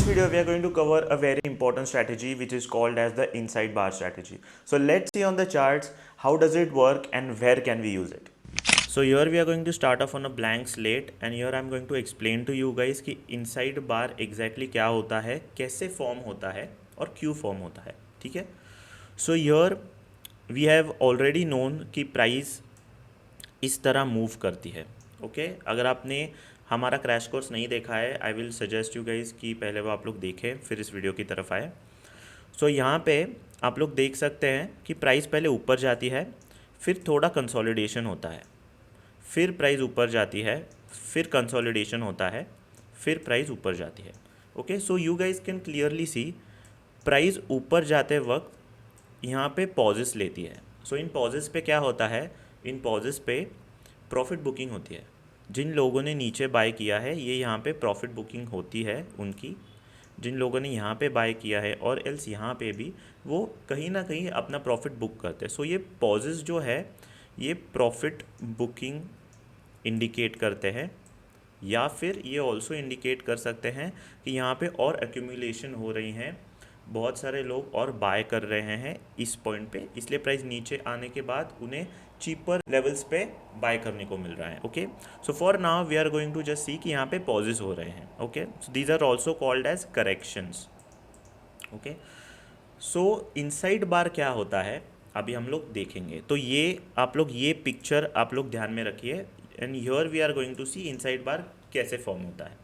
this video we are going to cover a very important strategy which is called as the inside bar strategy. So let's see on the charts how does it work and where can we use it. So here we are going to start off on a blank slate and here I'm going to explain to you guys कि inside bar exactly क्या होता है, कैसे form होता है और क्यों form होता है. ठीक है. So here we have already known कि प्राइस इस तरह मूव करती है. ओके अगर आपने हमारा क्रैश कोर्स नहीं देखा है आई विल सजेस्ट यू गाइस कि पहले वो आप लोग देखें फिर इस वीडियो की तरफ आए. सो यहाँ पे आप लोग देख सकते हैं कि प्राइस पहले ऊपर जाती है, फिर थोड़ा कंसोलिडेशन होता है, फिर प्राइस ऊपर जाती है, फिर कंसोलिडेशन होता है, फिर प्राइस ऊपर जाती है. Okay so you guys can clearly C price ऊपर जाते वक्त यहाँ पे पॉजेस लेती है. सो इन पॉजेस पे क्या होता है, इन पॉजेस पे प्रॉफिट बुकिंग होती है. जिन लोगों ने नीचे बाय किया है ये यहाँ पे प्रॉफिट बुकिंग होती है उनकी. जिन लोगों ने यहाँ पे बाय किया है और एल्स यहाँ पे भी वो कहीं ना कहीं अपना प्रॉफिट बुक करते हैं. सो ये पॉजेस जो है ये प्रॉफिट बुकिंग इंडिकेट करते हैं या फिर ये ऑल्सो इंडिकेट कर सकते हैं कि यहाँ पे और एक्यूमुलेशन हो रही हैं, बहुत सारे लोग और बाय कर रहे हैं इस पॉइंट पे, इसलिए प्राइस नीचे आने के बाद उन्हें चीपर लेवल्स पे बाय करने को मिल रहा है. Okay so for now we are going to just see कि यहाँ पे पॉजेस हो रहे हैं. Okay so these are also called as corrections. Okay so inside bar क्या होता है अभी हम लोग देखेंगे. तो ये आप लोग ये पिक्चर आप लोग ध्यान में रखिए and here we are going to see inside bar कैसे फॉर्म होता है.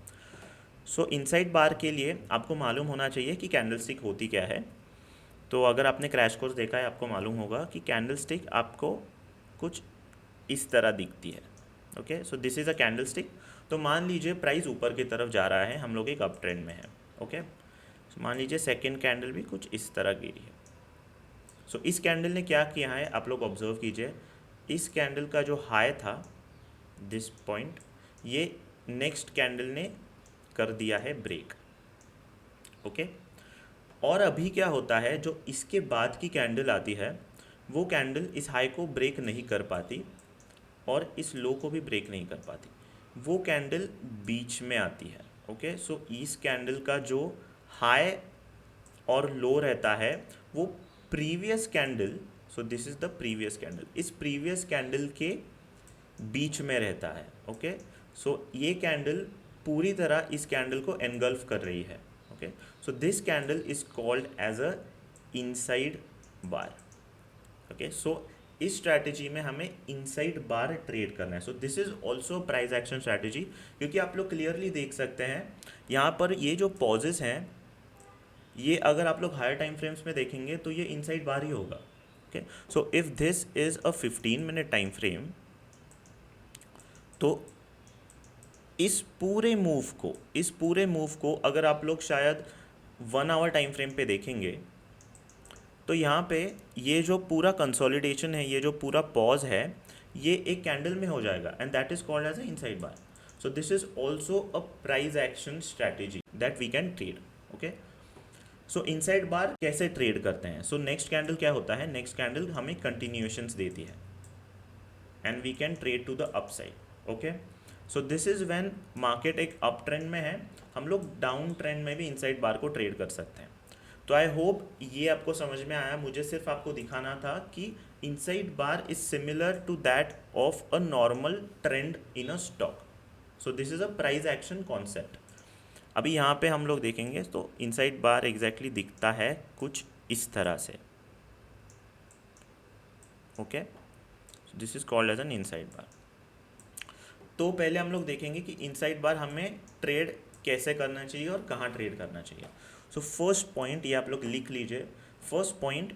सो इनसाइड बार के लिए आपको मालूम होना चाहिए कि कैंडलस्टिक होती क्या है. तो अगर आपने क्रैश कोर्स देखा है आपको मालूम होगा कि कैंडलस्टिक आपको कुछ इस तरह दिखती है. Okay so this is a candlestick. तो मान लीजिए प्राइस ऊपर की तरफ जा रहा है, हम लोग एक अप ट्रेंड में है. ओके सो मान लीजिए सेकेंड कैंडल भी कुछ इस तरह गिरी है. सो इस कैंडल ने क्या किया है आप लोग ऑब्जर्व कीजिए. इस कैंडल का जो हाई था दिस पॉइंट, ये नेक्स्ट कैंडल ने कर दिया है ब्रेक. ओके और अभी क्या होता है, जो इसके बाद की कैंडल आती है वो कैंडल इस हाई को ब्रेक नहीं कर पाती और इस लो को भी ब्रेक नहीं कर पाती. वो कैंडल बीच में आती है. ओके सो इस कैंडल का जो हाई और लो रहता है वो previous candle, so this is the previous candle, इस प्रीवियस कैंडल के बीच में रहता है. ओके सो ये कैंडल पूरी तरह इस कैंडल को एनगल्फ कर रही है. Okay so this candle is called as a inside bar. Okay so इस स्ट्रैटेजी में हमें इनसाइड बार ट्रेड करना है. So this is also price action strategy, क्योंकि आप लोग क्लियरली देख सकते हैं यहाँ पर ये जो पॉजेस हैं ये अगर आप लोग हायर टाइम फ्रेम्स में देखेंगे तो ये इनसाइड बार ही होगा. Okay so if this is a 15 minute time frame तो इस पूरे मूव को अगर आप लोग शायद 1 आवर टाइम फ्रेम पे देखेंगे तो यहाँ पे ये जो पूरा कंसोलिडेशन है, ये जो पूरा पॉज है, ये एक कैंडल में हो जाएगा and that is called as a inside bar. So this is also a price action strategy that we can trade. Okay so inside bar कैसे ट्रेड करते हैं. सो नेक्स्ट कैंडल क्या होता है, नेक्स्ट कैंडल हमें कंटिन्यूएशंस देती है and we can trade to the upside. Okay so this is when market एक अप ट्रेंड में है, हम लोग डाउन ट्रेंड में भी इनसाइड बार को ट्रेड कर सकते हैं. तो आई होप ये आपको समझ में आया. मुझे सिर्फ आपको दिखाना था कि inside bar is similar to that of a normal trend in a stock. So this is a price action concept. अभी यहाँ पे हम लोग देखेंगे तो इनसाइड बार एग्जैक्टली दिखता है कुछ इस तरह से. Okay this is called as an inside bar. तो पहले हम लोग देखेंगे कि इनसाइड बार हमें ट्रेड कैसे करना चाहिए और कहाँ ट्रेड करना चाहिए. सो फर्स्ट पॉइंट ये आप लोग लिख लीजिए. फर्स्ट पॉइंट,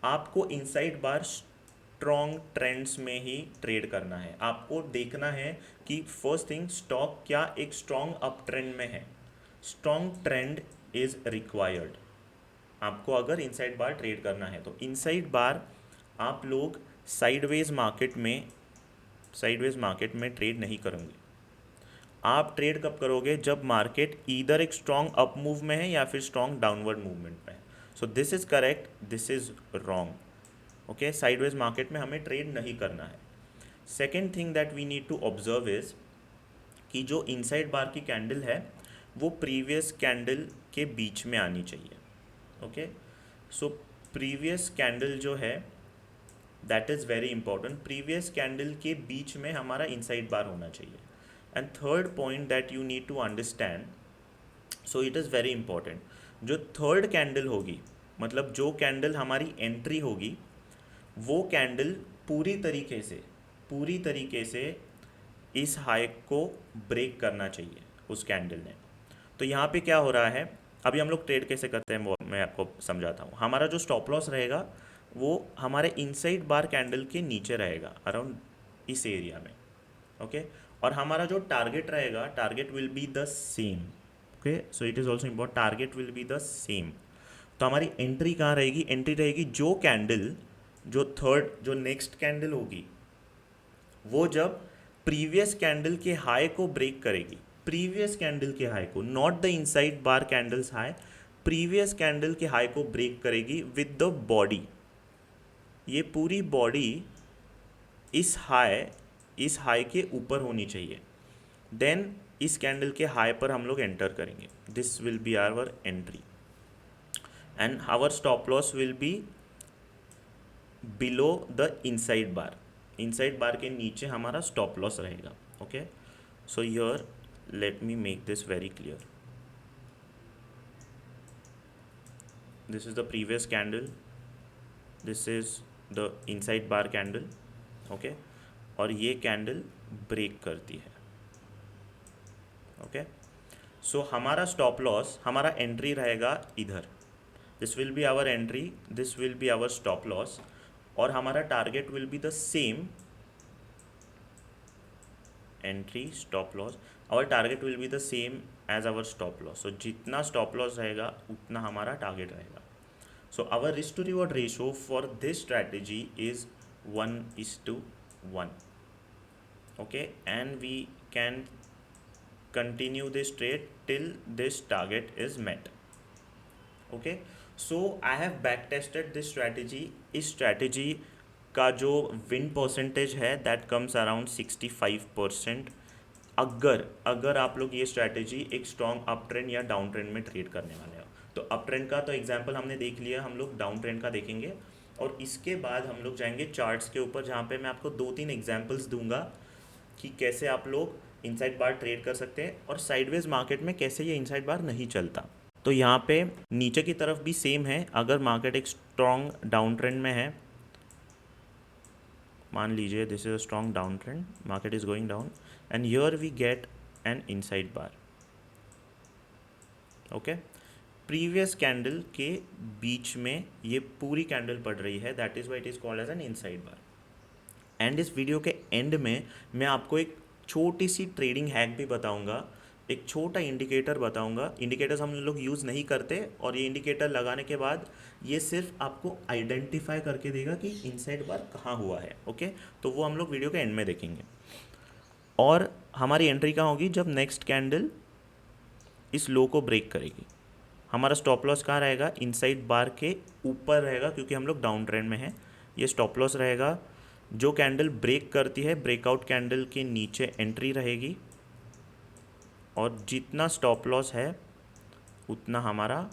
आपको इनसाइड बार स्ट्रॉन्ग ट्रेंड्स में ही ट्रेड करना है. आपको देखना है कि फर्स्ट थिंग स्टॉक क्या एक स्ट्रॉन्ग अप ट्रेंड में है. स्ट्रॉन्ग ट्रेंड इज रिक्वायर्ड आपको अगर इनसाइड बार ट्रेड करना है. तो इनसाइड बार आप लोग साइडवेज मार्केट में ट्रेड नहीं करेंगे. आप ट्रेड कब करोगे, जब मार्केट ईदर एक स्ट्रॉन्ग अप मूव में है या फिर स्ट्रॉन्ग डाउनवर्ड मूवमेंट में है. So this is correct, this is wrong. Okay sideways market में हमें ट्रेड नहीं करना है. Second thing that we need to observe is कि जो इनसाइड बार की कैंडल है वो प्रीवियस कैंडल के बीच में आनी चाहिए। ओके, सो प्रीवियस कैंडल जो है that is very important, previous candle के बीच में हमारा इनसाइड बार होना चाहिए। And third point that you need to understand, so it is very important, जो थर्ड कैंडल होगी, मतलब जो कैंडल हमारी एंट्री होगी, वो कैंडल पूरी तरीके से इस हाई को ब्रेक करना चाहिए उस कैंडल ने। तो यहाँ पे क्या हो रहा है, अभी हम लोग ट्रेड कैसे करते हैं वो मैं आपको समझाता हूँ। हमारा जो स्टॉप लॉस रहेगा वो हमारे इनसाइड बार कैंडल के नीचे रहेगा, अराउंड इस एरिया में। ओके, और हमारा जो टारगेट रहेगा, target will be the same. Okay, so it is also important, target will be the same. तो हमारी एंट्री कहाँ रहेगी, एंट्री रहेगी जो कैंडल, जो थर्ड, जो नेक्स्ट कैंडल होगी, वो जब प्रीवियस कैंडल के हाई को ब्रेक करेगी, प्रीवियस कैंडल के हाई को, not the inside bar candles high, previous candle के हाई को ब्रेक करेगी विद द बॉडी। ये पूरी बॉडी इस हाई के ऊपर होनी चाहिए, देन इस कैंडल के हाई पर हम लोग एंटर करेंगे। This will be our entry and our stop loss will be below the inside bar. Inside bar के नीचे हमारा स्टॉप लॉस रहेगा। Okay, so here let me make this very clear. This is the previous candle, this is the inside bar candle. Okay, और ये candle break करती है। Okay, सो हमारा stop loss, हमारा एंट्री रहेगा इधर, this will be our entry, this will be our stop loss, और हमारा target will be the same, entry stop loss, our target will be the same as our stop loss. So जितना stop loss रहेगा उतना हमारा target रहेगा। So our risk to reward ratio for this strategy is 1:1। Okay, and we can continue this trade till this target is met. Okay, so I have back tested this strategy. इस strategy का जो win percentage है that comes around 65%। अगर आप लोग ये strategy एक strong up trend या down trend में trade करने वाले हो, तो up trend का तो example हमने देख लिया, हम लोग down trend का देखेंगे, और इसके बाद हम लोग जाएंगे charts के ऊपर, जहाँ पे मैं आपको 2-3 examples दूंगा कि कैसे आप लोग इनसाइड बार ट्रेड कर सकते हैं और साइडवेज मार्केट में कैसे ये इनसाइड बार नहीं चलता। तो यहाँ पे नीचे की तरफ भी सेम है, अगर मार्केट एक स्ट्रॉन्ग डाउन ट्रेंड में है, मान लीजिए this is a strong down trend, market is going down and here we get an inside bar. Okay, previous candle के बीच में ये पूरी कैंडल पड़ रही है, that is why it is called as an inside bar. And इस video के एंड में मैं आपको एक छोटी सी ट्रेडिंग हैक भी बताऊंगा, एक छोटा इंडिकेटर बताऊंगा। इंडिकेटर्स हम लोग यूज़ नहीं करते, और ये इंडिकेटर लगाने के बाद ये सिर्फ आपको आइडेंटिफाई करके देगा कि इनसाइड बार कहाँ हुआ है। ओके, तो वो हम लोग वीडियो के एंड में देखेंगे। और हमारी एंट्री कहाँ होगी, जब नेक्स्ट कैंडल इस लो को ब्रेक करेगी। हमारा स्टॉप लॉस कहाँ रहेगा, इनसाइड बार के ऊपर रहेगा, क्योंकि हम लोग डाउन ट्रेंड में हैं। ये स्टॉप लॉस रहेगा, जो कैंडल ब्रेक करती है, ब्रेकआउट कैंडल के नीचे एंट्री रहेगी, और जितना स्टॉप लॉस है उतना हमारा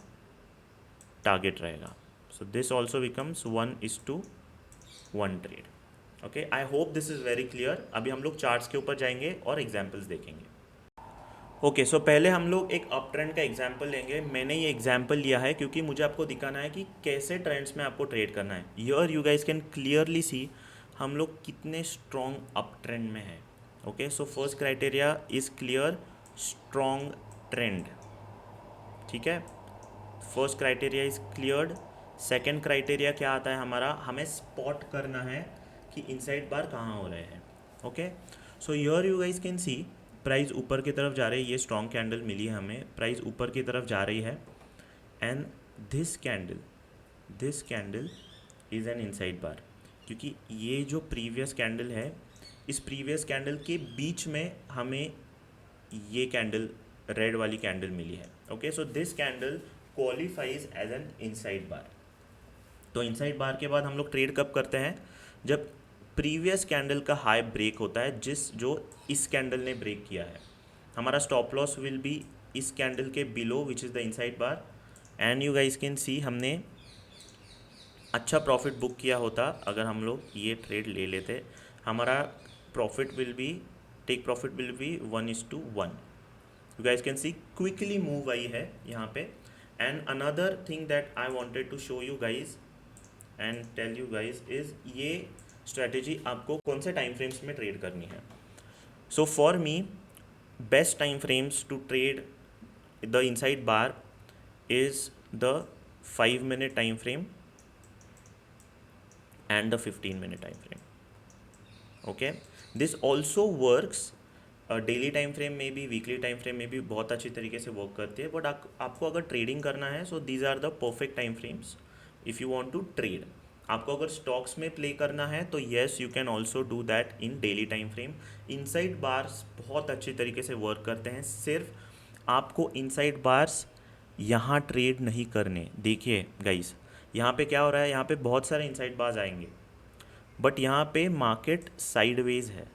टारगेट रहेगा। So this also becomes 1:1 trade. Okay, I hope this is very clear. अभी हम लोग चार्ट्स के ऊपर जाएंगे और एग्जाम्पल्स देखेंगे। ओके, सो पहले हम लोग एक अप ट्रेंड का एग्जाम्पल लेंगे। मैंने ये एग्जाम्पल लिया है क्योंकि मुझे आपको दिखाना है कि कैसे ट्रेंड्स में आपको ट्रेड करना है। Here you guys can clearly सी हम लोग कितने स्ट्रॉन्ग अप ट्रेंड में हैं। Okay, so first criteria is clear, strong trend. ठीक है, first criteria is cleared. Second criteria क्या आता है हमारा, हमें स्पॉट करना है कि इनसाइड बार कहाँ हो रहे हैं। Okay, so here you guys can C price ऊपर की तरफ जा रही है, ये स्ट्रॉन्ग कैंडल मिली है हमें, प्राइस ऊपर की तरफ जा रही है, and this candle is an inside bar, क्योंकि ये जो प्रीवियस कैंडल है, इस प्रीवियस कैंडल के बीच में हमें ये कैंडल, रेड वाली कैंडल मिली है। Okay, so this candle qualifies as an inside bar. तो इनसाइड बार के बाद हम लोग ट्रेड कब करते हैं, जब प्रीवियस कैंडल का हाई ब्रेक होता है, जो इस कैंडल ने ब्रेक किया है। हमारा स्टॉप लॉस विल बी इस कैंडल के below which is the inside bar, and you guys can सी हमने अच्छा प्रॉफिट बुक किया होता अगर हम लोग ये ट्रेड ले लेते। हमारा profit will be, take profit will be 1:1। You guys can see quickly move आई है यहाँ पे। And another thing that I wanted to show you guys and tell you guys is ये स्ट्रेटेजी आपको कौन से टाइम फ्रेम्स में trade करनी है। So for me best time frames to trade the inside bar is the 5-minute time frame and the 15-minute time frame. Okay, this also works daily time frame में भी, weekly time frame में भी बहुत अच्छी तरीके से work करती है। बट आपको अगर ट्रेडिंग करना है so these are the perfect time frames if you want to trade. आपको अगर स्टॉक्स में प्ले करना है तो yes you can also do that in daily time frame. Inside bars बहुत अच्छी तरीके से वर्क करते हैं। सिर्फ आपको इनसाइड बार्स यहाँ ट्रेड नहीं करने। देखिए गाइस यहाँ पे क्या हो रहा है, यहाँ पे बहुत सारे इनसाइड बार्स आएंगे बट यहाँ पे मार्केट साइडवेज है।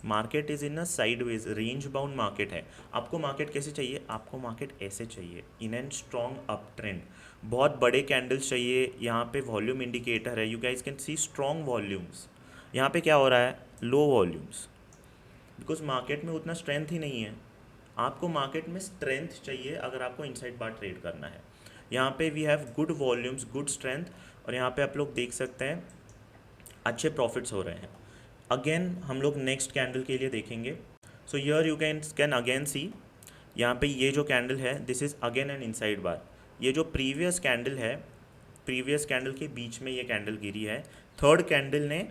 Market is in a sideways range bound market है। आपको मार्केट कैसे चाहिए, आपको मार्केट ऐसे चाहिए in and strong up trend. बहुत बड़े कैंडल्स चाहिए। यहाँ पे वॉल्यूम इंडिकेटर है, you guys can C strong volumes. यहाँ पे क्या हो रहा है, लो वॉल्यूम्स, बिकॉज मार्केट में उतना स्ट्रेंथ ही नहीं है। आपको मार्केट में स्ट्रेंथ चाहिए अगर आपको इनसाइड बार ट्रेड करना है। यहाँ पे we have good volumes, good strength, और यहाँ पे आप लोग देख सकते हैं अच्छे प्रॉफिट्स हो रहे हैं। अगेन हम लोग नेक्स्ट कैंडल के लिए देखेंगे। So here you can again see यहाँ पे ये जो कैंडल है this is again an inside bar. ये जो प्रीवियस कैंडल है, प्रीवियस कैंडल के बीच में ये कैंडल गिरी है। थर्ड कैंडल ने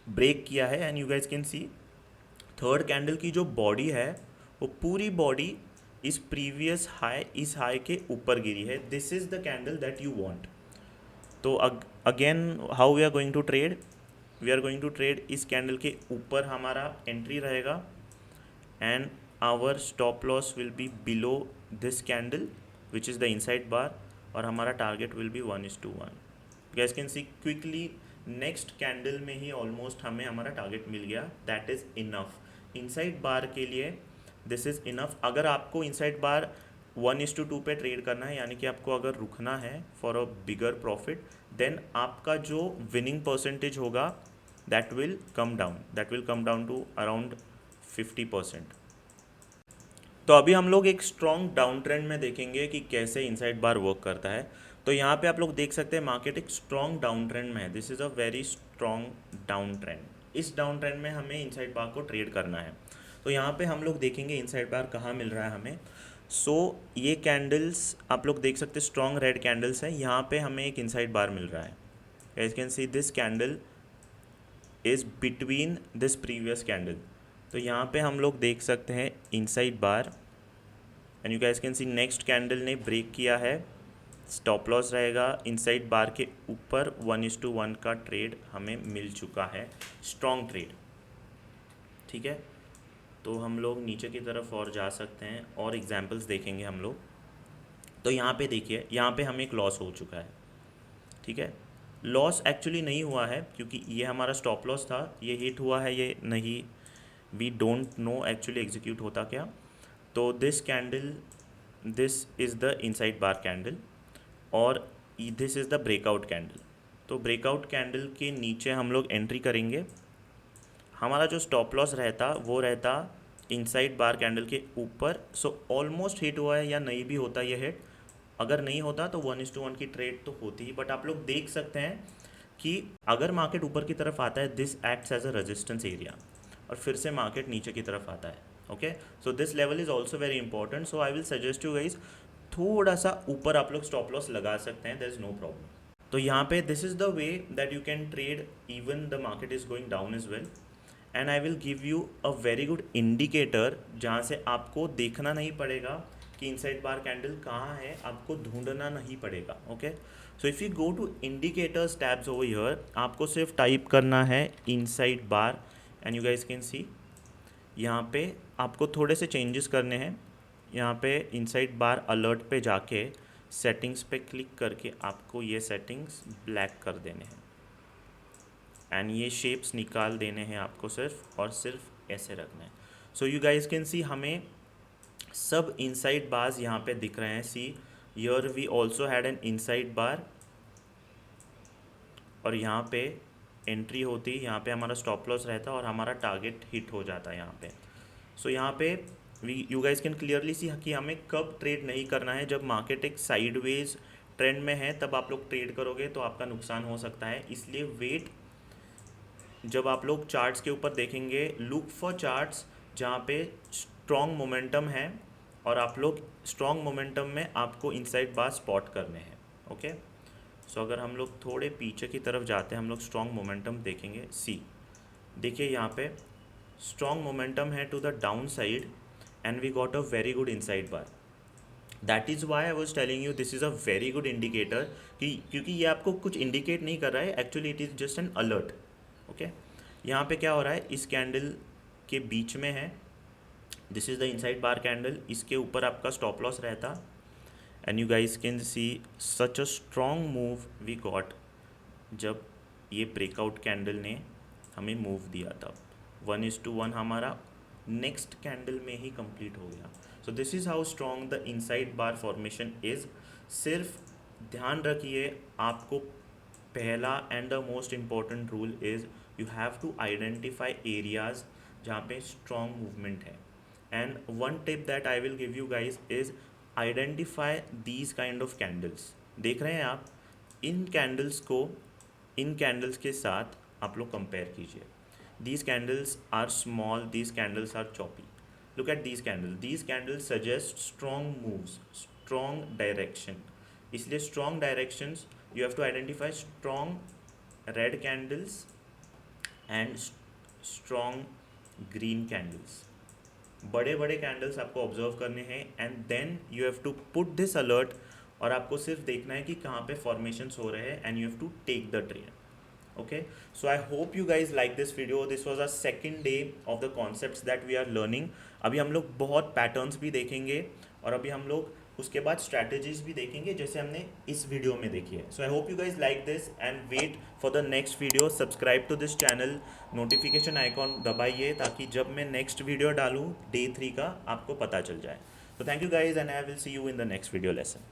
ब्रेक किया है and you guys can C third candle की जो बॉडी है वो पूरी बॉडी इस प्रीवियस हाई, इस हाई के ऊपर गिरी है। This is the candle that you want. तो again how we are going to trade, we are going to trade इस कैंडल के ऊपर हमारा एंट्री रहेगा and our stop loss will be below this candle which is the inside bar, और हमारा target will be 1:1। Guys can see quickly next candle में ही almost हमें हमारा टारगेट मिल गया। That is enough inside bar के लिए, दिस इज़ इनफ। अगर आपको इनसाइड बार 1:2 पे ट्रेड करना है, यानी कि आपको अगर रुकना है for a bigger profit, then आपका जो विनिंग परसेंटेज होगा that will come down to around 50%। तो अभी हम लोग एक स्ट्रॉन्ग डाउन ट्रेंड में देखेंगे कि कैसे इनसाइड बार वर्क करता है। तो यहाँ पे आप लोग देख सकते हैं मार्केट एक स्ट्रॉन्ग डाउन ट्रेंड में है। This is a very strong down trend. इस डाउन ट्रेंड में हमें इनसाइड बार को ट्रेड करना है। तो यहाँ पे हम लोग देखेंगे इनसाइड बार कहाँ मिल रहा है हमें। सो ये कैंडल्स आप लोग देख सकते हैं, स्ट्रॉन्ग रेड कैंडल्स हैं। यहाँ पे हमें एक इनसाइड बार मिल रहा है। As can see this candle is between this previous candle. तो यहाँ पे हम लोग देख सकते हैं inside bar and you guys can see next candle ने ब्रेक किया है। स्टॉप लॉस रहेगा इनसाइड बार के ऊपर। 1:1 का ट्रेड हमें मिल चुका है, स्ट्रॉन्ग ट्रेड। ठीक है, तो हम लोग नीचे की तरफ और जा सकते हैं और एग्जांपल्स देखेंगे हम लोग। तो यहाँ पे देखिए, यहाँ पे हमें एक लॉस हो चुका है। ठीक है, लॉस एक्चुअली नहीं हुआ है क्योंकि ये हमारा स्टॉप लॉस था, ये हिट हुआ है, ये नहीं, we don't know actually execute होता क्या। तो this candle, this is the inside bar candle और this is the breakout candle. तो ब्रेकआउट कैंडल के नीचे हम लोग एंट्री करेंगे। हमारा जो स्टॉप लॉस रहता वो रहता इनसाइड बार कैंडल के ऊपर। सो ऑलमोस्ट हिट हुआ है या नहीं भी होता ये हिट। अगर नहीं होता तो 1:1 की ट्रेड तो होती ही। बट आप लोग देख सकते हैं कि अगर मार्केट ऊपर की तरफ आता है this acts as a resistance area, और फिर से मार्केट नीचे की तरफ आता है। Okay, so this level is also very important. So I will suggest you guys थोड़ा सा ऊपर आप लोग स्टॉप लॉस लगा सकते हैं, देयर इज़ नो प्रॉब्लम। तो यहाँ पे this is the way that you can trade even the market is going down is well. And I will give you a very good indicator जहाँ से आपको देखना नहीं पड़ेगा कि इनसाइड बार कैंडल कहाँ है, आपको ढूंढना नहीं पड़ेगा। Okay, so if you go to indicators tabs over here, आपको सिर्फ टाइप करना है inside bar and you guys can see यहाँ पे आपको थोड़े से चेंजेस करने हैं। यहाँ पे इनसाइड बार अलर्ट पे जाके सेटिंग्स पे क्लिक करके आपको ये सेटिंग्स ब्लैक कर देने हैं एंड ये शेप्स निकाल देने हैं आपको सिर्फ, और सिर्फ ऐसे रखना है। So you guys can see हमें सब इनसाइड बार्स यहाँ पे दिख रहे हैं। See here we also had an inside bar, और यहाँ पे एंट्री होती, यहाँ पे हमारा स्टॉप लॉस रहता और हमारा टारगेट हिट हो जाता है यहाँ पे। सो यहाँ पे we you guys can clearly see कि हमें कब ट्रेड नहीं करना है। जब मार्केट एक साइडवेज ट्रेंड में है तब आप लोग ट्रेड करोगे तो आपका नुकसान हो सकता है, इसलिए वेट। जब आप लोग चार्ट्स के ऊपर देखेंगे, लुक फॉर चार्ट्स जहाँ पे स्ट्रॉन्ग मोमेंटम है, और आप लोग स्ट्रॉन्ग मोमेंटम में आपको इनसाइड बार स्पॉट करने हैं। ओके, सो अगर हम लोग थोड़े पीछे की तरफ जाते हैं, हम लोग स्ट्रॉन्ग मोमेंटम देखेंगे। सी देखिए यहाँ पे स्ट्रॉन्ग मोमेंटम है to the down side, and we got a very good inside bar. That is why I was telling you this is a very good indicator, कि क्योंकि ये आपको कुछ इंडिकेट नहीं कर रहा है, actually it is just an alert. Okay, यहाँ पे क्या हो रहा है, इस कैंडल के बीच में है, this is the inside bar candle, इसके ऊपर आपका स्टॉप लॉस रहता, and you guys can see such a strong move we got जब ये ब्रेकआउट कैंडल ने हमें मूव दिया था। 1:1 हमारा नेक्स्ट कैंडल में ही कंप्लीट हो गया। So this is how strong the inside bar formation is. सिर्फ ध्यान रखिए, आपको पहला and the most important rule is you have to identify areas जहाँ पे स्ट्रॉन्ग मूवमेंट है। And one tip that I will give you guys is identify these kind of candles. देख रहे हैं आप, इन कैंडल्स को इन कैंडल्स के साथ आप लोग कंपेयर कीजिए। These candles are small, these candles are choppy. Look at these candles suggest strong moves, strong direction. इसलिए strong directions you have to identify strong red candles and strong green candles. बड़े बड़े candles आपको observe करने हैं, and then you have to put this alert, और आपको सिर्फ देखना है कि कहाँ पे फॉर्मेशंस हो रहे हैं, and you have to take the trade. okay, so I hope you guys like this video. This was our second day of the concepts that we are learning. अभी हम लोग बहुत पैटर्न्स भी देखेंगे, और अभी हम लोग उसके बाद स्ट्रैटेजीज भी देखेंगे जैसे हमने इस वीडियो में देखी है। So I hope you guys like this and wait for the next video. Subscribe to this channel, notification icon दबाइए ताकि जब मैं नेक्स्ट वीडियो डालूँ Day 3 का आपको पता चल जाए। So thank you guys, and I will see you in the next video lesson.